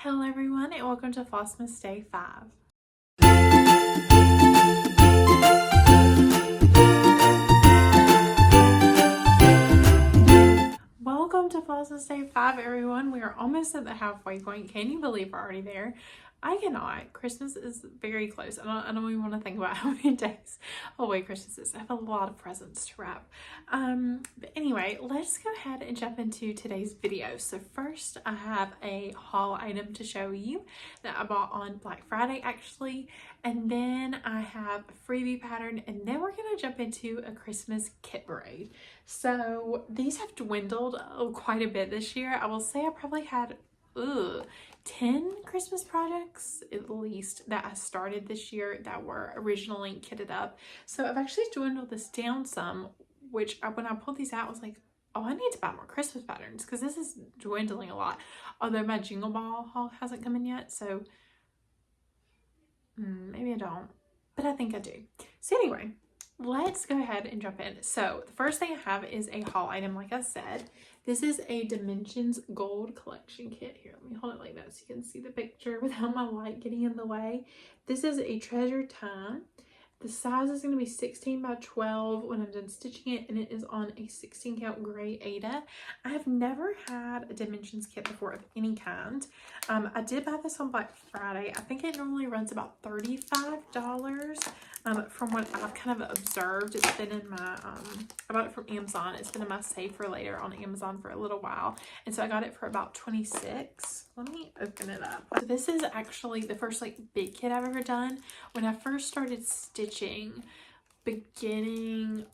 Hello everyone and welcome to Flossmas Day 5. Welcome to Flossmas Day 5 everyone. We are almost at the halfway point. Can you believe we're already there? I cannot. Christmas is very close. I don't even want to think about how many days away Christmas is. I have a lot of presents to wrap. But anyway, let's go ahead and jump into today's video. So first I have a haul item to show you that I bought on Black Friday actually. And then I have a freebie pattern, and then we're going to jump into a Christmas kit braid. So these have dwindled quite a bit this year. I will say I probably had 10 Christmas projects at least that I started this year that were originally kitted up. So I've actually dwindled this down some, which when I pulled these out I was like, oh, I need to buy more Christmas patterns because this is dwindling a lot. Although my Jingle Ball haul hasn't come in yet, so maybe I don't, but I think I do. So anyway, let's go ahead and jump in. So the first thing I have is a haul item. Like I said, this is a Dimensions Gold Collection Kit. Here, let me hold it like that so you can see the picture without my light getting in the way. This is a treasure time. The size is going to be 16 by 12 when I'm done stitching it, and it is on a 16 count gray Aida. I have never had a Dimensions kit before of any kind. I did buy this on Black Friday. I think it normally runs about $35. From what I've kind of observed, it's been in my, I bought it from Amazon. It's been in my save for later on Amazon for a little while. And so I got it for about $26. Let me open it up. So this is actually the first like big kit I've ever done. When I first started stitching, beginning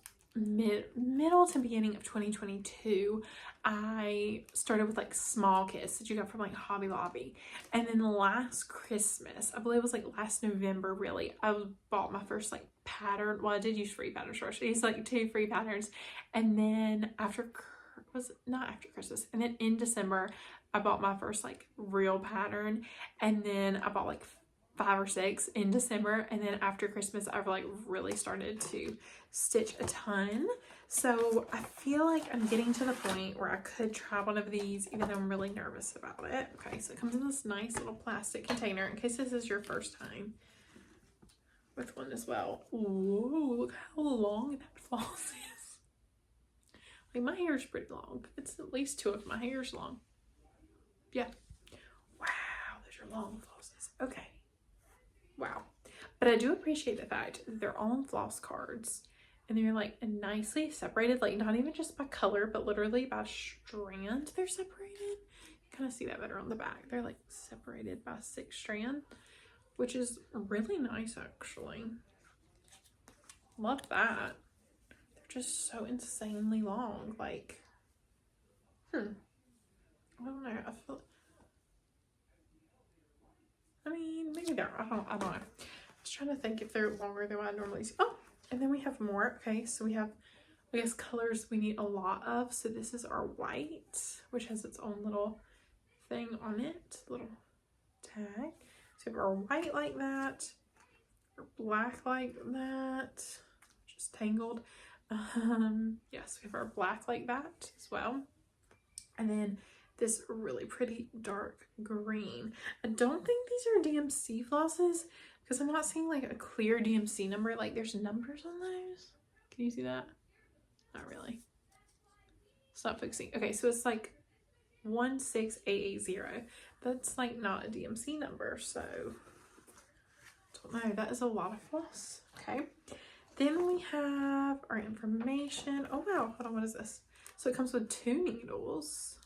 middle to beginning of 2022, I started with like small kits that you got from like Hobby Lobby, and then last Christmas, I believe it was like last November, really, I bought my first like pattern. Well, I did use free patterns first. I used like 2 free patterns, and then not after Christmas, and then in December I bought my first like real pattern, and then I bought like 5 or 6 in December, and then after Christmas I've like really started to stitch a ton. So I feel like I'm getting to the point where I could try one of these, even though I'm really nervous about it. Okay, so it comes in this nice little plastic container in case this is your first time with one as well. Whoa, look how long that floss is. Like, my hair is pretty long. It's at least 2 of my hairs long. Yeah. Wow, those are long flosses. Okay. Wow. But I do appreciate the fact that they're all on floss cards, and they're like nicely separated, like not even just by color, but literally by strand they're separated. You kind of see that better on the back. They're like separated by 6 strands, which is really nice actually. Love that. They're just so insanely long. Like, I don't know. I mean, maybe they're, I don't know. I was trying to think if they're longer than what I normally see. Oh, and then we have more. Okay, so we have, I guess, colors we need a lot of. So this is our white, which has its own little thing on it, little tag. So we have our white like that, our black like that, just tangled. Yes, we have our black like that as well. And then this really pretty dark green. I don't think these are DMC flosses because I'm not seeing like a clear DMC number. Like, there's numbers on those. Can you see that? Not really. Stop fixing. Okay, so it's like 16880. That's like not a DMC number, so don't know. That is a lot of floss. Okay. Then we have our information. Oh wow, hold on, what is this? So it comes with 2 needles.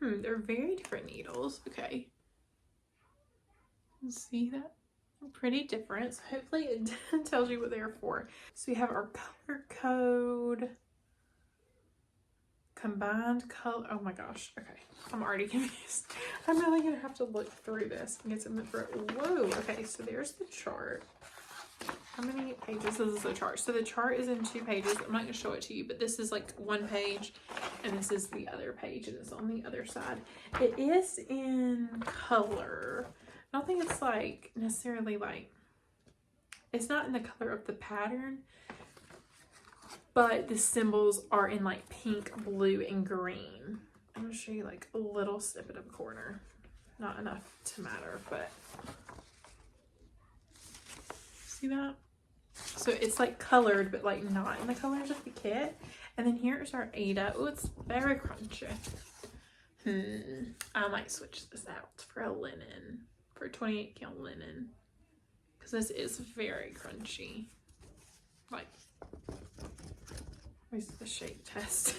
They're very different needles. Okay. See that? Pretty different. So hopefully it tells you what they're for. So we have our color code. Combined color. Oh my gosh. Okay. I'm already confused. I'm really going to have to look through this and get something for it. Whoa. Okay. So there's the chart. How many pages? This is the chart. So the chart is in 2 pages. I'm not going to show it to you, but this is like 1 page and this is the other page, and it's on the other side. It is in color. I don't think it's like necessarily like, it's not in the color of the pattern, but the symbols are in like pink, blue, and green. I'm going to show you like a little snippet of a corner. not enough to matter, but see that? So it's like colored, but like not in the colors of the kit. And then here's our Ada. Oh, it's very crunchy. I might switch this out for a linen, for 28 count linen, because this is very crunchy. Like, where's the shake test?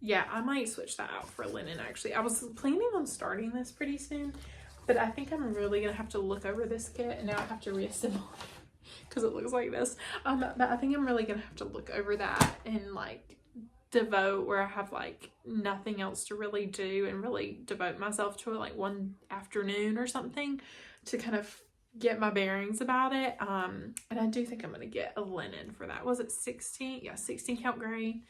Yeah, I might switch that out for linen actually. I was planning on starting this pretty soon, but I think I'm really gonna have to look over this kit, and now I have to reassemble it because it looks like this. But I think I'm really gonna have to look over that and like devote, where I have like nothing else to really do, and really devote myself to it like one afternoon or something to kind of get my bearings about it. And I do think I'm gonna get a linen for that. Was it 16? Yeah, 16 count gray.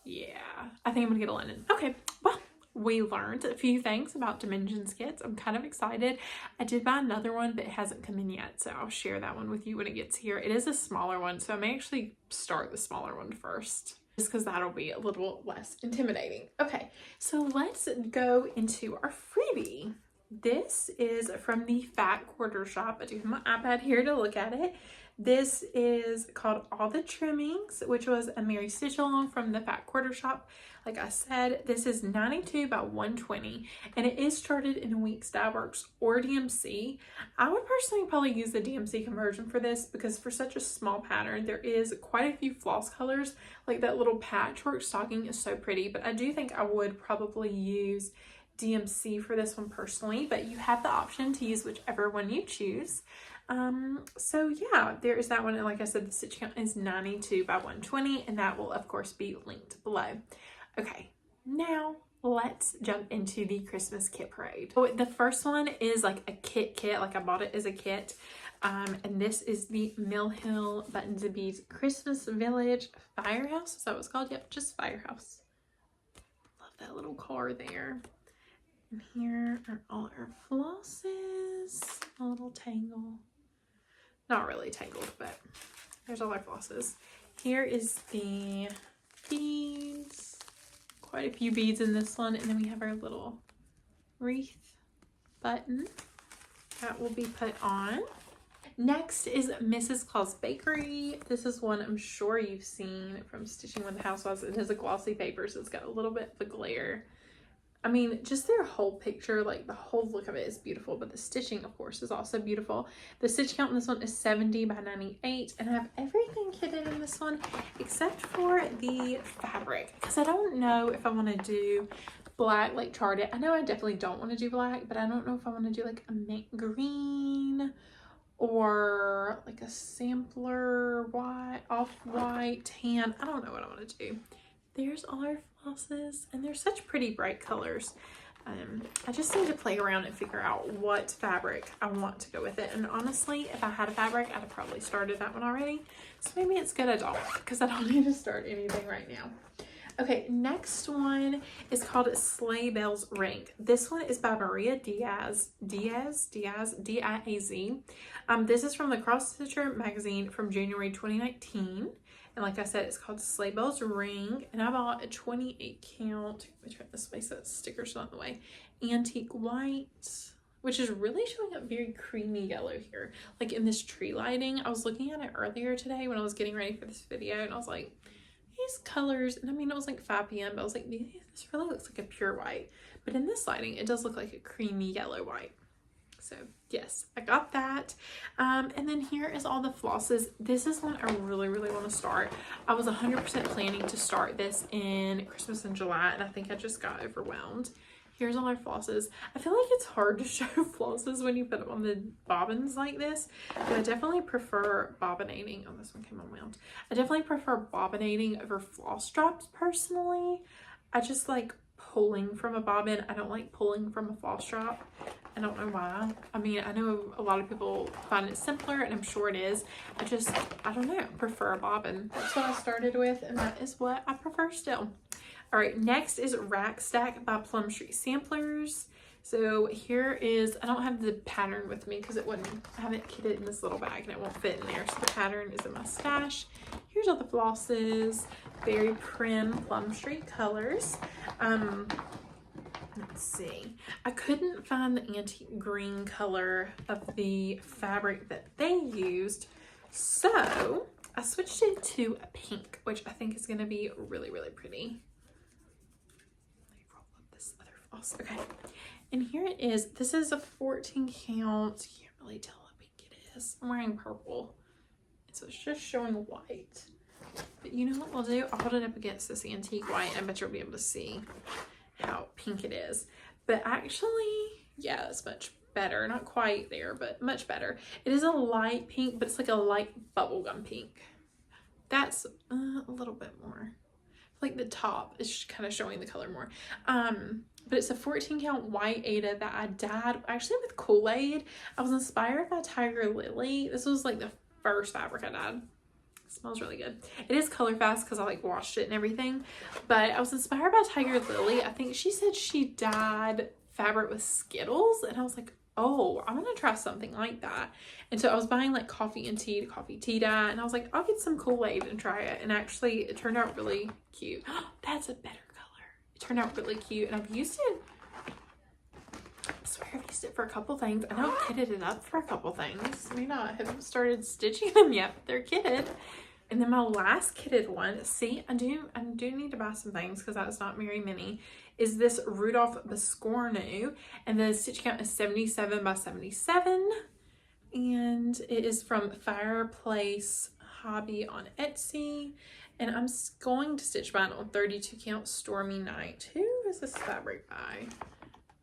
Yeah, I think I'm gonna get a linen. Okay, well, we learned a few things about Dimensions kits. I'm kind of excited. I did buy another one, but it hasn't come in yet, so I'll share that one with you when it gets here. It is a smaller one, so I may actually start the smaller one first, just because that'll be a little less intimidating. Okay, so let's go into our freebie. This is from the Fat Quarter Shop. I do have my iPad here to look at it. This is called All the Trimmings, which was a Mary Stitch along from the Fat Quarter Shop. Like I said, this is 92 by 120, and it is started in Weeks Dye Works or DMC. I would personally probably use the DMC conversion for this, because for such a small pattern, there is quite a few floss colors. Like that little patchwork stocking is so pretty, but I do think I would probably use DMC for this one personally, but you have the option to use whichever one you choose. So yeah, there is that one, and like I said, the stitch count is 92 by 120, and that will of course be linked below. Okay, now let's jump into the Christmas kit parade. So the first one is like a kit, like I bought it as a kit, and this is the Mill Hill Buttons and Beads Christmas Village Firehouse. Is that what it's called? Yep, just Firehouse. Love that little car there. And here are all our flosses, a little tangle. Not really tangled, but there's all our flosses. Here is the beads, quite a few beads in this one, and then we have our little wreath button that will be put on. Next is Mrs. Claus Bakery. This is one I'm sure you've seen from Stitching with the Housewives. It is a glossy paper, so it's got a little bit of a glare. I mean, just their whole picture, like the whole look of it is beautiful, but the stitching, of course, is also beautiful. The stitch count in this one is 70 by 98, and I have everything kitted in this one except for the fabric, because I don't know if I want to do black, like charted. I know I definitely don't want to do black, but I don't know if I want to do like a mint green or like a sampler white, off-white, tan. I don't know what I want to do. There's all our flosses, and they're such pretty bright colors. I just need to play around and figure out what fabric I want to go with it. And honestly, if I had a fabric, I'd have probably started that one already. So maybe it's good I don't, because I don't need to start anything right now. Okay, next one is called Sleigh Bells Ring. This one is by Maria Diaz, D-I-A-Z. This is from the Cross Stitcher magazine from January 2019. And like I said, it's called Sleigh Bells Ring. And I bought a 28 count, let me try this way so that sticker's not in the way, antique white, which is really showing up very creamy yellow here. Like in this tree lighting, I was looking at it earlier today when I was getting ready for this video, and I was like, these colors, and I mean, it was like 5 p.m., but I was like, this really looks like a pure white. But in this lighting, it does look like a creamy yellow white. So yes, I got that. And then here is all the flosses. This is one I really, really want to start. I was 100% planning to start this in Christmas in July, and I think I just got overwhelmed. Here's all our flosses. I feel like it's hard to show flosses when you put them on the bobbins like this, but I definitely prefer bobbinating. Oh, this one came unwound. I definitely prefer bobbinating over floss drops personally. I just like pulling from a bobbin. I don't like pulling from a floss drop. I don't know why. I mean, I know a lot of people find it simpler, and I'm sure it is. I don't know, prefer a bobbin. That's what I started with, and that is what I prefer still. All right, next is Rack Stack by Plum Street Samplers. So here is, I don't have the pattern with me because I haven't kitted in this little bag and it won't fit in there. So the pattern is in my stash. Here's all the flosses, very prim Plum Street colors. Let's see. I couldn't find the antique green color of the fabric that they used, so I switched it to a pink, which I think is going to be really, really pretty. Let me roll up this other floss. Okay. And here it is. This is a 14 count. You can't really tell how pink it is. I'm wearing purple, so it's just showing white. But you know what we'll do? I'll hold it up against this antique white. I bet you'll be able to see how pink it is. But actually, yeah, it's much better. Not quite there, but much better. It is a light pink, but it's like a light bubblegum pink. That's a little bit more. Like the top is kind of showing the color more. But it's a 14 count white Aida that I dyed actually with Kool-Aid. I was inspired by Tiger Lily. This was like the first fabric I dyed. It smells really good. It is color fast because I like washed it and everything. But I was inspired by Tiger Lily. I think she said she dyed fabric with Skittles, and I was like, oh, I'm gonna try something like that. And so I was buying like coffee tea dye, and I was like, I'll get some Kool-Aid and try it. And actually it turned out really cute. That's a better color. It turned out really cute, and I've used it, I swear I've used it for a couple things. I know I've kitted it up for a couple things. I mean, I haven't started stitching them yet, but they're kitted. And then my last kitted one, see, I do need to buy some things because that's not very many, is this Rudolph Biscornu, and the stitch count is 77 by 77, and it is from Fireplace Hobby on Etsy, and I'm going to stitch mine on 32 count Stormy Night. Who is this fabric by?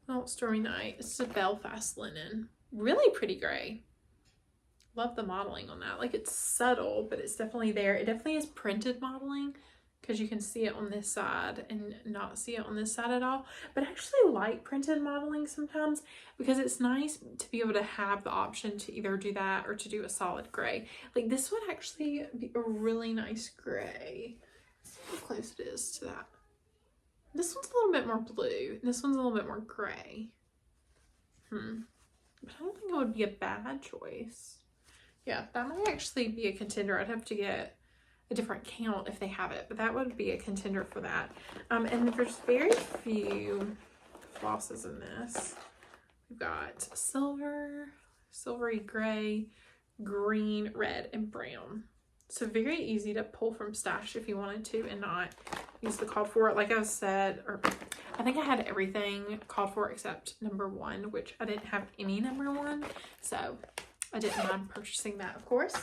Oh, Stormy Night. It's a Belfast linen. Really pretty gray. Love the modeling on that. Like, it's subtle, but it's definitely there. It definitely is printed modeling because you can see it on this side and not see it on this side at all. But I actually like printed modeling sometimes because it's nice to be able to have the option to either do that or to do a solid gray. Like, this would actually be a really nice gray. Let's see how close it is to that. This one's a little bit more blue. This one's a little bit more gray. But I don't think it would be a bad choice. Yeah, that might actually be a contender. I'd have to get a different count if they have it, but that would be a contender for that. And there's very few flosses in this. We've got silver, silvery gray, green, red, and brown. So very easy to pull from stash if you wanted to and not use the called for. Like I said, or I think I had everything called for except number 1, which I didn't have any number 1. So I didn't mind purchasing that, of course.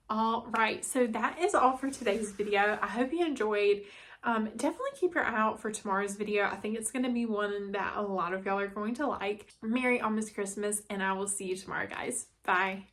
All right, so that is all for today's video. I hope you enjoyed. Definitely keep your eye out for tomorrow's video. I think it's going to be one that a lot of y'all are going to like. Merry almost Christmas, and I will see you tomorrow, guys. Bye.